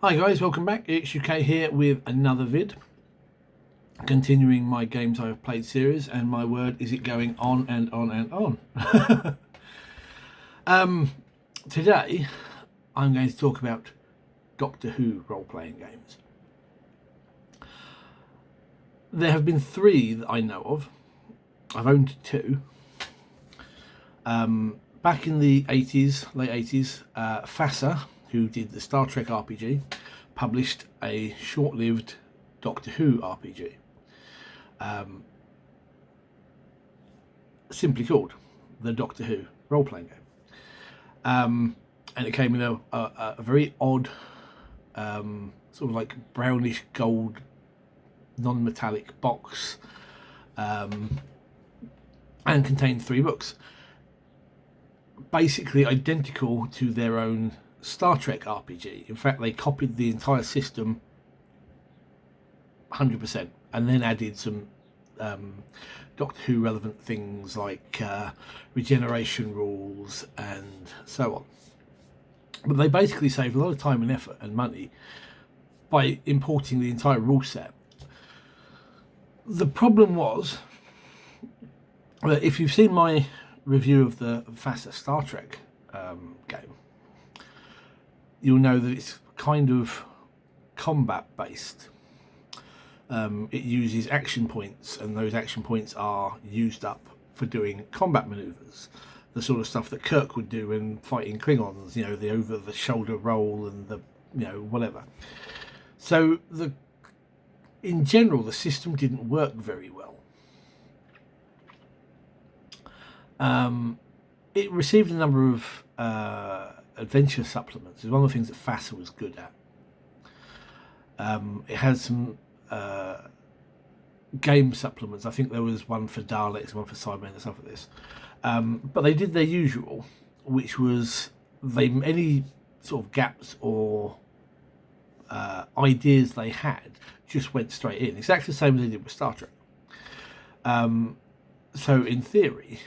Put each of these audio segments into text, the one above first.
Hi guys, welcome back. It's UK here with another vid. Continuing my games I've played series, and my word is it going on and on and on. Today I'm going to talk about Doctor Who role-playing games. There have been 3 that I know of. I've owned 2. Back in the 80s, late 80s, FASA, who did the Star Trek RPG, published a short-lived Doctor Who RPG, simply called the Doctor Who role-playing game, and it came in a very odd, sort of like brownish gold, non-metallic box, and contained 3 books, basically identical to their own Star Trek RPG. In fact, they copied the entire system 100% and then added some Doctor Who relevant things like regeneration rules and so on. But they basically saved a lot of time and effort and money by importing the entire rule set. The problem was that if you've seen my review of the FASA Star Trek game, you'll know that it's kind of combat based. It uses action points, and those action points are used up for doing combat maneuvers, the sort of stuff that Kirk would do when fighting Klingons, the over the shoulder roll and the whatever. So in general the system didn't work very well. It received a number of adventure supplements. It's one of the things that FASA was good at. It has some game supplements. I think there was one for Daleks, one for Cybermen and stuff like this. But they did their usual, which was any sort of gaps or ideas they had just went straight in. Exactly the same as they did with Star Trek. So in theory,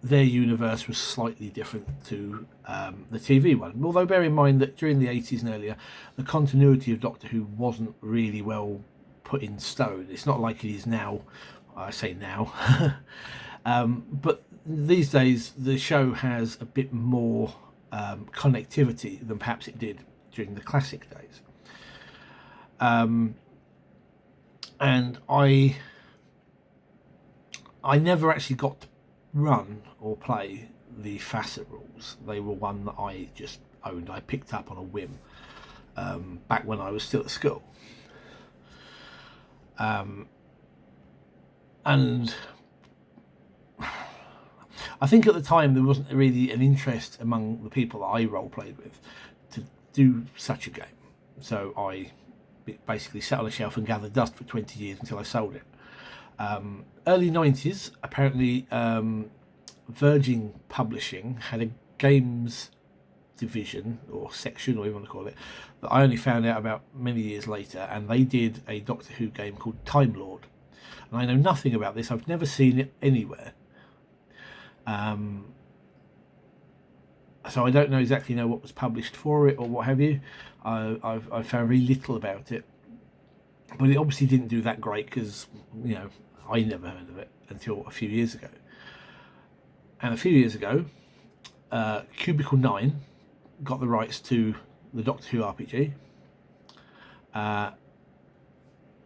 their universe was slightly different to the TV one. Although bear in mind that during the 80s and earlier, the continuity of Doctor Who wasn't really well put in stone. It's not like it is now. I say now. But these days, the show has a bit more connectivity than perhaps it did during the classic days. And I never actually got to run or play the FASA rules. They were one that I just owned. I picked up on a whim back when I was still at school. And I think at the time there wasn't really an interest among the people that I role played with to do such a game. So I basically sat on a shelf and gathered dust for 20 years until I sold it. Early 90s, apparently Virgin Publishing had a games division or section, or you want to call it, that I only found out about many years later, and they did a Doctor Who game called Time Lord. And I know nothing about this. I've never seen it anywhere. So I don't exactly know what was published for it or what have you. I've found very little about it. But it obviously didn't do that great because, I never heard of it until a few years ago. And a few years ago, Cubicle 9 got the rights to the Doctor Who RPG.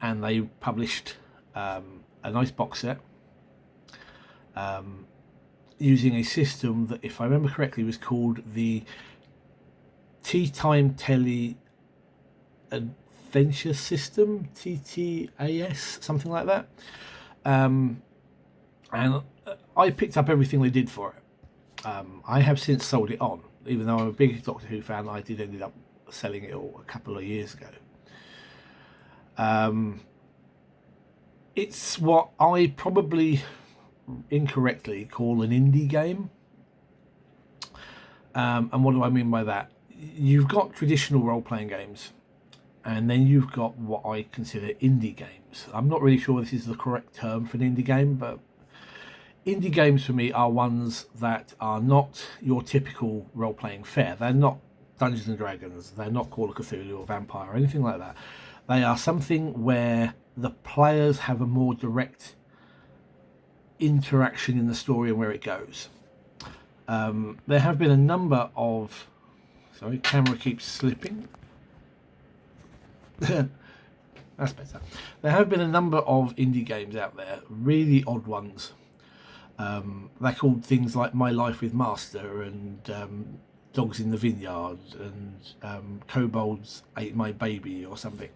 And they published a nice box set using a system that, if I remember correctly, was called the Tea Time Telly Adventure System, TTAS, something like that. And I picked up everything they did for it. I have since sold it on, even though I'm a big Doctor Who fan. I did end up selling it all a couple of years ago. It's what I probably incorrectly call an indie game. And what do I mean by that? You've got traditional role-playing games, and then you've got what I consider indie games. I'm not really sure this is the correct term for an indie game, but indie games for me are ones that are not your typical role-playing fare. They're not Dungeons and Dragons. They're not Call of Cthulhu or Vampire or anything like that. They are something where the players have a more direct interaction in the story and where it goes. There have been a number of... Sorry, camera keeps slipping. That's better. There have been a number of indie games out there, really odd ones. They're called things like My Life with Master and Dogs in the Vineyard and Kobolds Ate My Baby or something.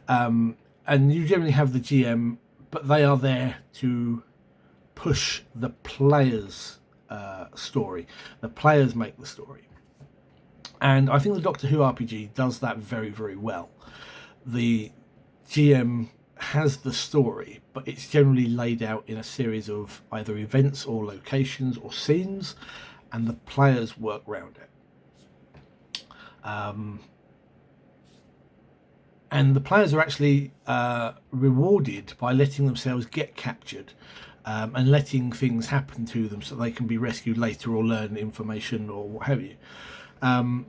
And you generally have the GM, but they are there to push the player's story. The players make the story. And I think the Doctor Who RPG does that very, very well. The GM has the story, but it's generally laid out in a series of either events or locations or scenes, and the players work around it. And the players are actually rewarded by letting themselves get captured and letting things happen to them so they can be rescued later or learn information or what have you. And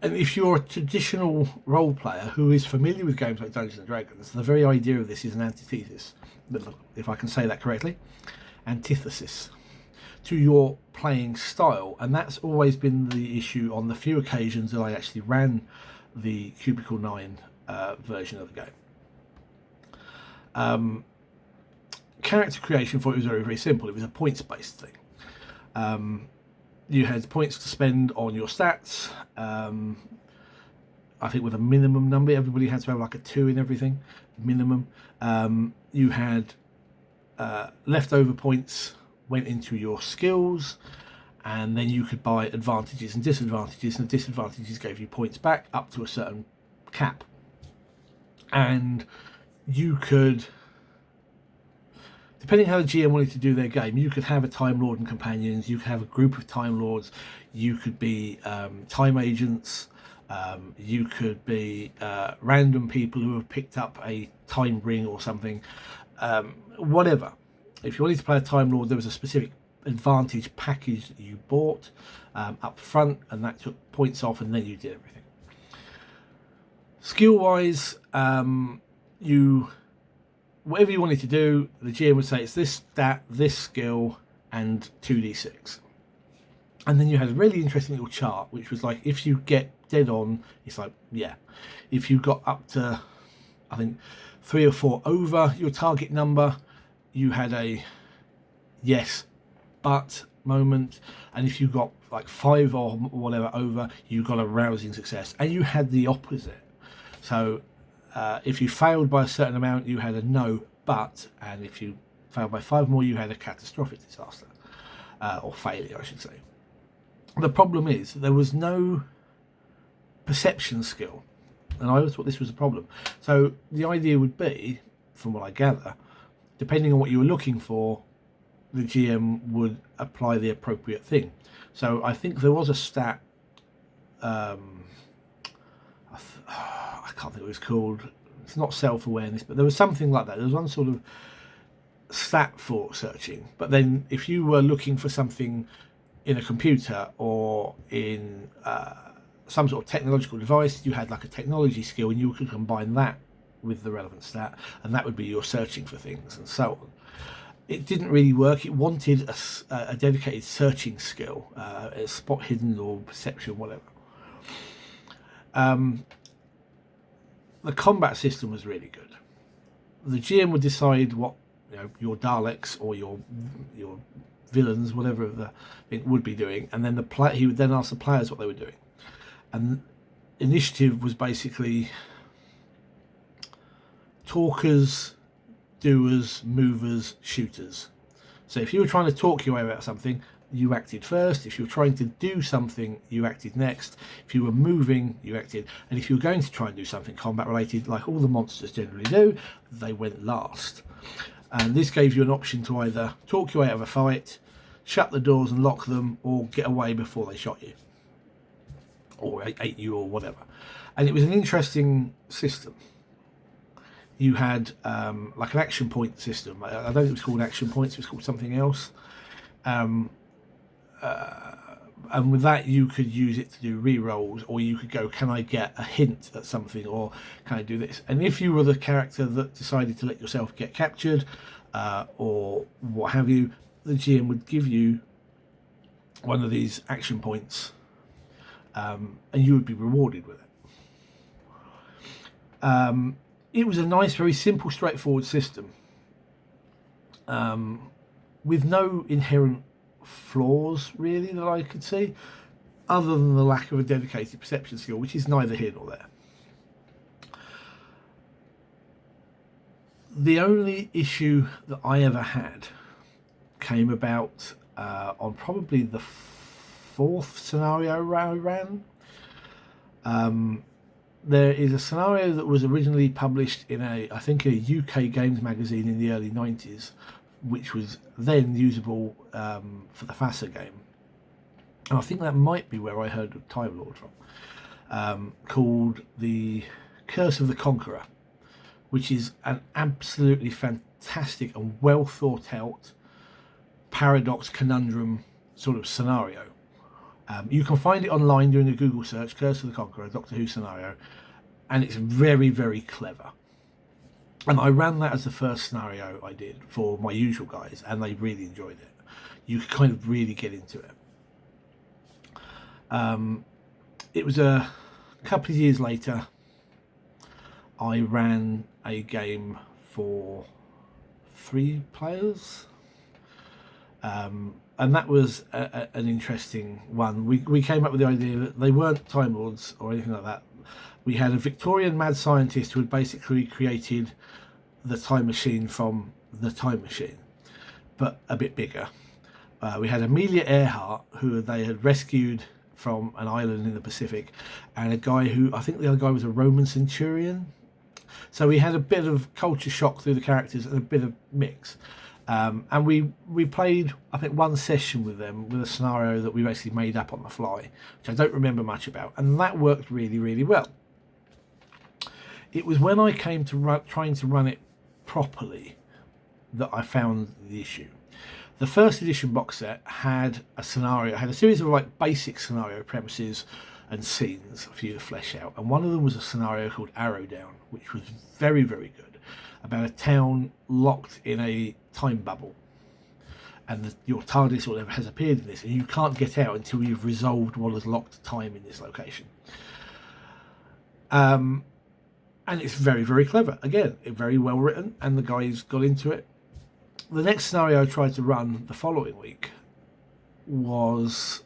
if you're a traditional role player who is familiar with games like Dungeons and Dragons, the very idea of this is an antithesis, if I can say that correctly, antithesis to your playing style. And that's always been the issue on the few occasions that I actually ran the Cubicle 9 version of the game. Character creation for it was very, very simple. It was a points-based thing. You had points to spend on your stats. I think with a minimum number, everybody had to have like a 2 in everything, minimum. You had leftover points went into your skills, and then you could buy advantages and disadvantages, and the disadvantages gave you points back up to a certain cap. And you could, depending how the GM wanted to do their game, you could have a Time Lord and companions, you could have a group of Time Lords, you could be time agents, you could be random people who have picked up a time ring or something, whatever. If you wanted to play a Time Lord, there was a specific advantage package that you bought up front, and that took points off, and then you did everything. Skill wise, whatever you wanted to do, the GM would say it's this stat, this skill, and 2d6. And then you had a really interesting little chart, which was like, if you get dead on, it's like, yeah. If you got up to, I think, 3 or 4 over your target number, you had a yes, but moment. And if you got like 5 or whatever over, you got a rousing success. And you had the opposite. So if you failed by a certain amount, you had a no, but, and if you failed by 5 more, you had a catastrophic disaster, or failure, I should say. The problem is there was no perception skill, and I always thought this was a problem. So the idea would be, from what I gather, depending on what you were looking for, the GM would apply the appropriate thing. So I think there was a stat, I can't think what it was called. It's not self-awareness, but there was something like that. There was one sort of stat for searching. But then if you were looking for something in a computer or in some sort of technological device, you had like a technology skill, and you could combine that with the relevant stat, and that would be your searching for things and so on. It didn't really work. It wanted a dedicated searching skill, a spot hidden or perception, whatever. The combat system was really good. The GM would decide what, you know, your Daleks or your villains, whatever the thing would be doing, and then he would then ask the players what they were doing. And initiative was basically talkers, doers, movers, shooters. So if you were trying to talk your way about something, you acted first. If you were trying to do something, you acted next. If you were moving, you acted. And if you were going to try and do something combat related, like all the monsters generally do, they went last. And this gave you an option to either talk your way out of a fight, shut the doors and lock them, or get away before they shot you or ate you or whatever. And it was an interesting system. You had like an action point system. I don't think it was called action points, it was called something else. and with that you could use it to do re-rolls, or you could go, can I get a hint at something, or can I do this? And if you were the character that decided to let yourself get captured, or what have you, the GM would give you one of these action points, and you would be rewarded with it. It was a nice, very simple, straightforward system, with no inherent flaws really that I could see, other than the lack of a dedicated perception skill, which is neither here nor there. The only issue that I ever had came about on probably the fourth scenario I ran. There is a scenario that was originally published in I think a UK games magazine in the early 90s, which was then usable for the FASA game. And I think that might be where I heard of Time Lord from, called The Curse of the Conqueror, which is an absolutely fantastic and well thought out paradox conundrum sort of scenario. You can find it online doing a Google search, Curse of the Conqueror, Doctor Who scenario, and it's very, very clever. And I ran that as the first scenario I did for my usual guys, and they really enjoyed it. You could kind of really get into it. It was a couple of years later, I ran a game for 3 players. And that was an interesting one. We came up with the idea that they weren't Time Lords or anything like that. We had a Victorian mad scientist who had basically created the time machine from the time machine, but a bit bigger. We had Amelia Earhart, who they had rescued from an island in the Pacific, and a guy who, I think the other guy was a Roman centurion. So we had a bit of culture shock through the characters and a bit of mix. And we played, I think, one session with them with a scenario that we basically made up on the fly, which I don't remember much about, and that worked really, really well. It was when I came to trying to run it properly that I found the issue. The first edition box set had a scenario, had a series of like basic scenario premises and scenes for you to flesh out, and one of them was a scenario called Arrow Down, which was very, very good, about a town locked in a time bubble, and your TARDIS or whatever has appeared in this, and you can't get out until you've resolved what has locked time in this location. And it's very, very clever. Again, very well written, and the guys got into it. The next scenario I tried to run the following week was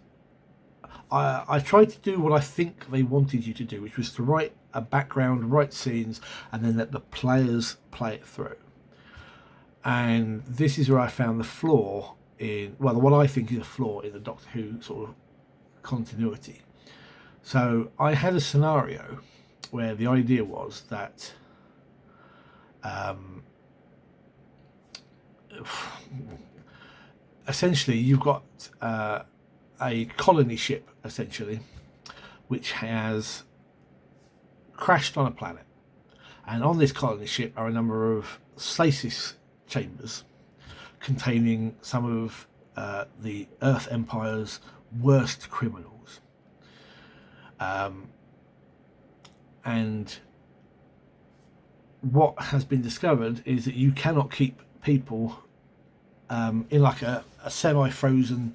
I tried to do what I think they wanted you to do, which was to write a background, write scenes, and then let the players play it through. And this is where I found the flaw in, well, what I think is a flaw in the Doctor Who sort of continuity. So I had a scenario where the idea was that essentially you've got a colony ship, essentially, which has crashed on a planet, and on this colony ship are a number of stasis chambers containing some of the Earth Empire's worst criminals, and what has been discovered is that you cannot keep people in like a semi-frozen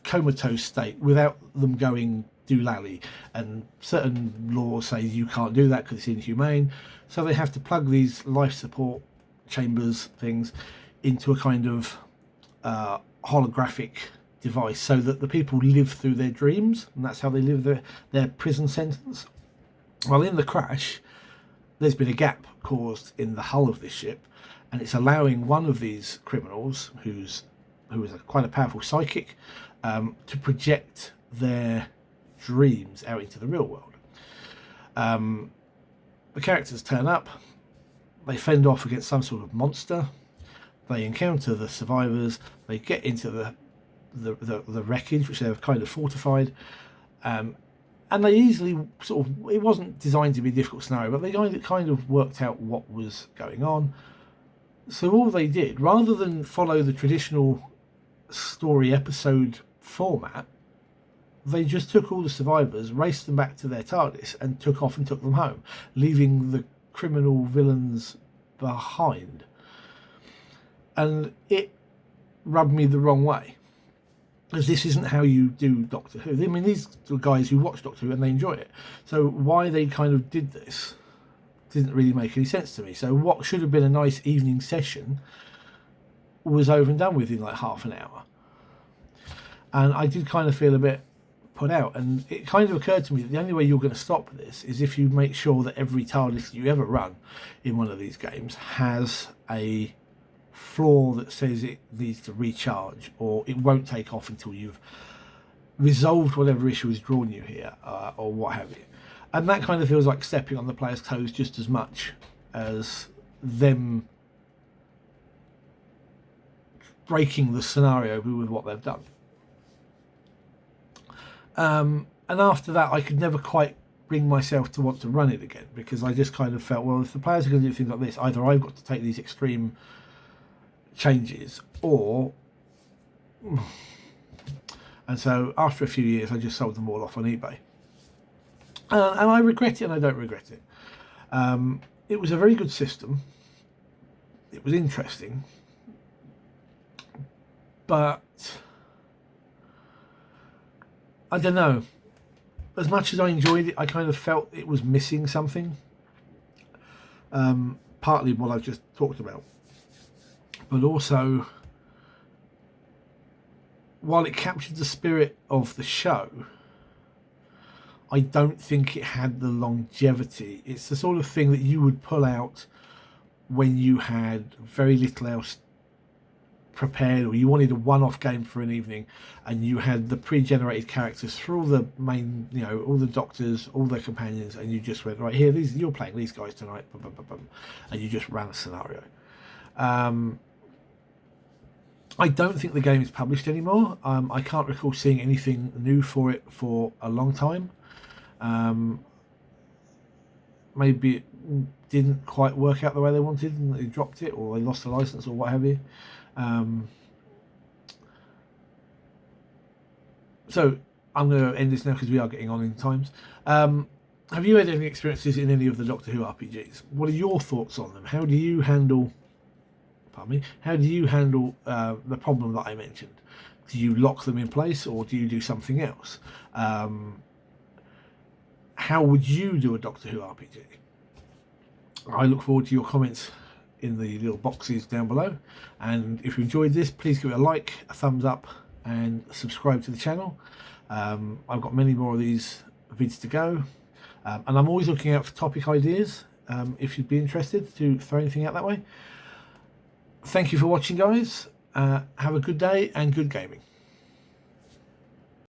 comatose state without them going doolally, and certain laws say you can't do that because it's inhumane, so they have to plug these life support chambers things into a kind of holographic device so that the people live through their dreams, and that's how they live their prison sentence. Well, in the crash there's been a gap caused in the hull of this ship, and it's allowing one of these criminals who is quite a powerful psychic to project their dreams out into the real world. The characters turn up, they fend off against some sort of monster, they encounter the survivors, they get into the wreckage, which they've kind of fortified, and they easily sort of, it wasn't designed to be a difficult scenario, but they kind of worked out what was going on. So all they did, rather than follow the traditional story episode format, they just took all the survivors, raced them back to their TARDIS, and took off and took them home, leaving the criminal villains behind. And it rubbed me the wrong way, because this isn't how you do Doctor Who. I mean, these are guys who watch Doctor Who and they enjoy it. So why they kind of did this didn't really make any sense to me. So what should have been a nice evening session was over and done with in like half an hour. And I did kind of feel a bit put out. And it kind of occurred to me that the only way you're going to stop this is if you make sure that every TARDIS you ever run in one of these games has a flaw that says it needs to recharge, or it won't take off until you've resolved whatever issue has drawn you here, or what have you. And that kind of feels like stepping on the player's toes just as much as them breaking the scenario with what they've done. And after that, I could never quite bring myself to want to run it again, because I just kind of felt, well, if the players are going to do things like this, either I've got to take these extreme changes, or... And so after a few years, I just sold them all off on eBay. And I regret it, and I don't regret it. It was a very good system. It was interesting. But I don't know. As much as I enjoyed it, I kind of felt it was missing something. Partly what I've just talked about. But also, while it captured the spirit of the show, I don't think it had the longevity. It's the sort of thing that you would pull out when you had very little else prepared, or you wanted a one-off game for an evening, and you had the pre-generated characters for all the main, you know, all the doctors, all their companions, and you just went, right, here, these, you're playing these guys tonight, bum, bum, bum, bum, and you just ran a scenario. I don't think the game is published anymore. I can't recall seeing anything new for it for a long time. Maybe it didn't quite work out the way they wanted and they dropped it, or they lost the license, or what have you. So I'm going to end this now because we are getting on in times. Have you had any experiences in any of the Doctor Who RPGs? What are your thoughts on them? How do you handle... Pardon me. How do you handle the problem that I mentioned? Do you lock them in place, or do you do something else? How would you do a Doctor Who RPG? I look forward to your comments in the little boxes down below. And if you enjoyed this, please give it a like, a thumbs up, and subscribe to the channel. I've got many more of these vids to go. And I'm always looking out for topic ideas, if you'd be interested to throw anything out that way. Thank you for watching, guys. Have a good day and good gaming.